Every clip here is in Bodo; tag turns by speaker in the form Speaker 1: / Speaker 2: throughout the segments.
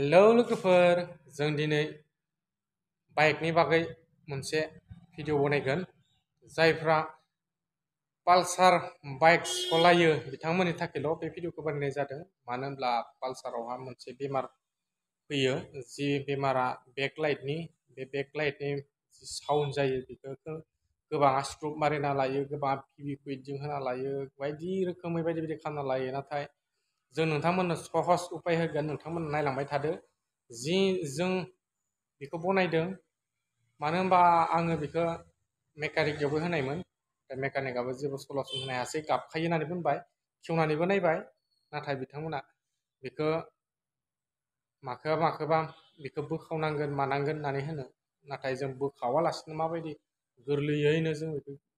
Speaker 1: हेलौ लोगोफोर, जों दिनै बाइकनि बागै मोनसे भिडिअ बनायगोन। जायफ्रा पालसार बाइक सालायो बिथांमोननि थाखायल' बे भिडिअखौ बानायनाय जादों। मानो होनब्ला पालसारावहा मोनसे बेमार फैयो, जि बेमारा बेकलाइटनि, बे बेकलाइटनि जि साउन्ड जायो बेखौ गोबाङा स्ट्रक मारिना लायो, गोबाङा पिभिकुइटजों होना लायो, बायदि रोखोमै बायदि बायदि खालामना लायो। नाथाय जों नोंथांमोननो सहस उपाय होगोन, नोंथांमोन नायलांबाय थादो। जि जों बेखौ बनायदों, मानो होनबा आङो बेखौ मेकानिकआवबो होनायमोन। मेकानिकआबो जेबो सलुसन होनो हायासै, गाबखायो होननानै बुंबाय, खेवनानैबो नायबाय। नाथाय बिथांमोना बेखौ माखोबा बेखौ बोखावनांगोन मानांगोन होननानै होनो। नाथाय जों बोखावालासिनो माबायदि गोरलैयैनो जों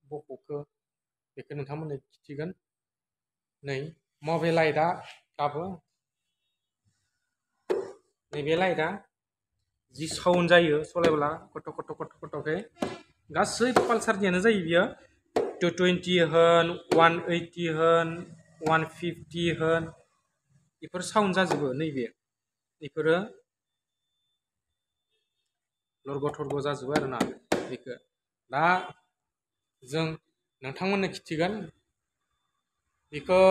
Speaker 1: बख'खो बेखौ नोंथांमोननो खिथिगोन। नै मबे लाइटआ गाबो, नैबे लाइटआ जि साउन्ड जायो सलायब्ला कट' कट' कट' कट'कै, गासै पालसारनियानो जायो बियो। 220 होन, 180 होन, 150 होन, बेफोर साउन्ड जाजोबो। नैबे बेफोरो लरग' थरग' जाजोबो आरोना। बेखौ दा जों नोंथांमोननो खिथिगोन। बेखौ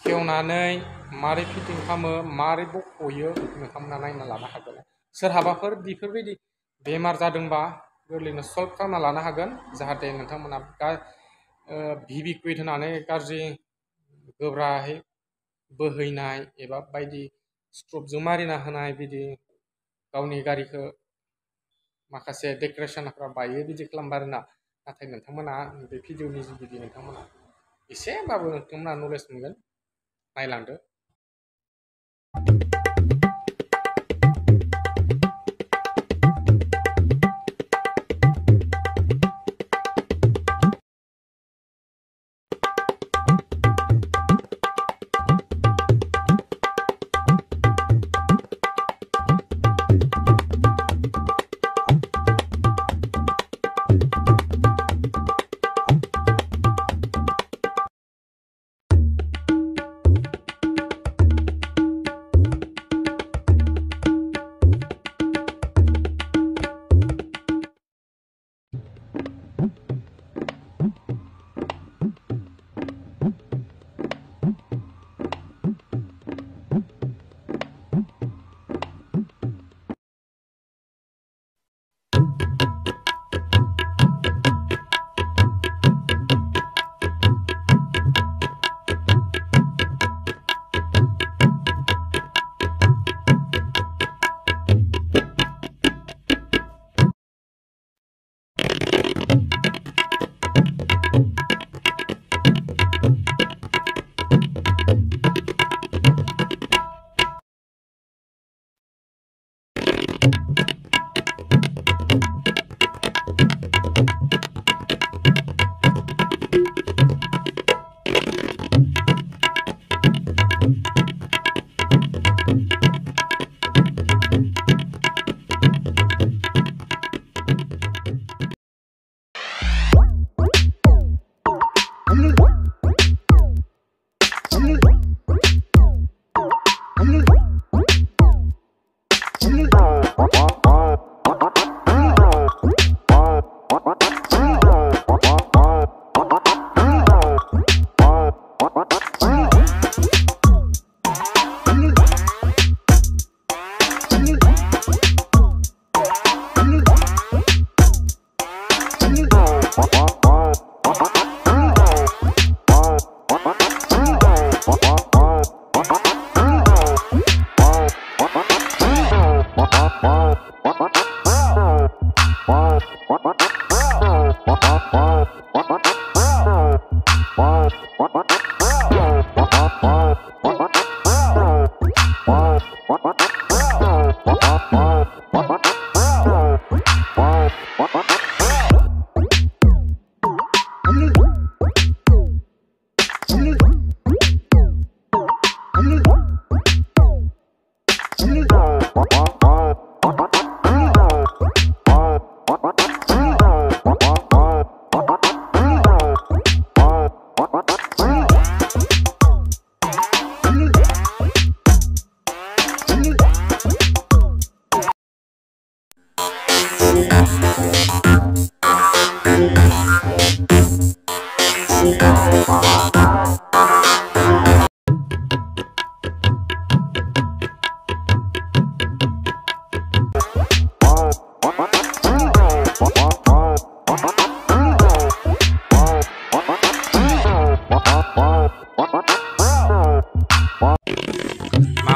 Speaker 1: खेवनानै मारै फिटिं खालामो, मारै बख'यो, नोंथांमोना नायना लानो हागोन। सोरहाबाफोर बेफोरबायदि बेमार जादोंबा गोरलैनो सल्भ खालामना लानो हागोन, जाहाथे नोंथांमोना भिभिकुइट होनानै गाज्रि गोब्राहै बोहैनाय एबा बायदि स्ट्रपजों मारिना होनाय, बिदि गावनि गारिखौ माखासे डेक'रेसनफ्रा बायो, बिदि खालामबा आरोना। नाथाय नोंथांमोना बे भिडिअनि जुगिदि नोंथांमोना एसेबाबो नोंथांमोना नलेज मोनगोन, नायलांदो।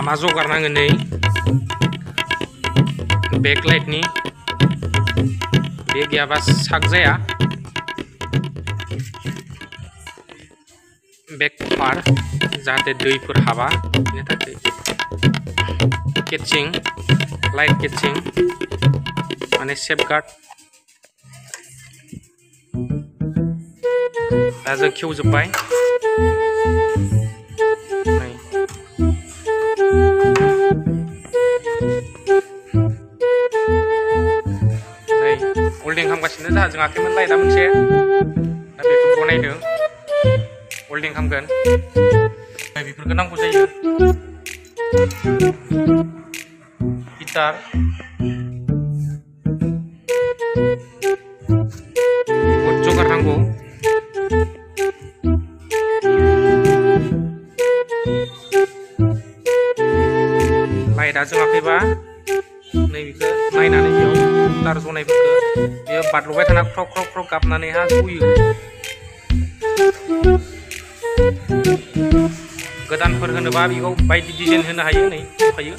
Speaker 1: मा जगार नांगोन नै बेकलाइटनि बे गैयाबा साक जाया बेक कभार जाहाथे दैफोर हाबा बेनि थाखाय केचिं लाइट केचिं माने सेफगार्ड दा जों खेवजोब्बाय वेल्डिं खालामगासिनो जों आखाइमोन लाइटआ मोनसे दा बेखौ बनायदों वेल्डिं खालामगोन बेफोरखौ नांगौ जायो हिटार बहुद जगार नांगौ लाइटआ जोङाखैबा नैबेखौ नायनानै बेयाव तार जनायफोरखौ बेयो बादलबाय थाना ख्र ख्र ख्र गाबनानै हा जयो गोदानफोर होनोबा बेखौ बायदि डिजाइन होनो हायो नै दंखायो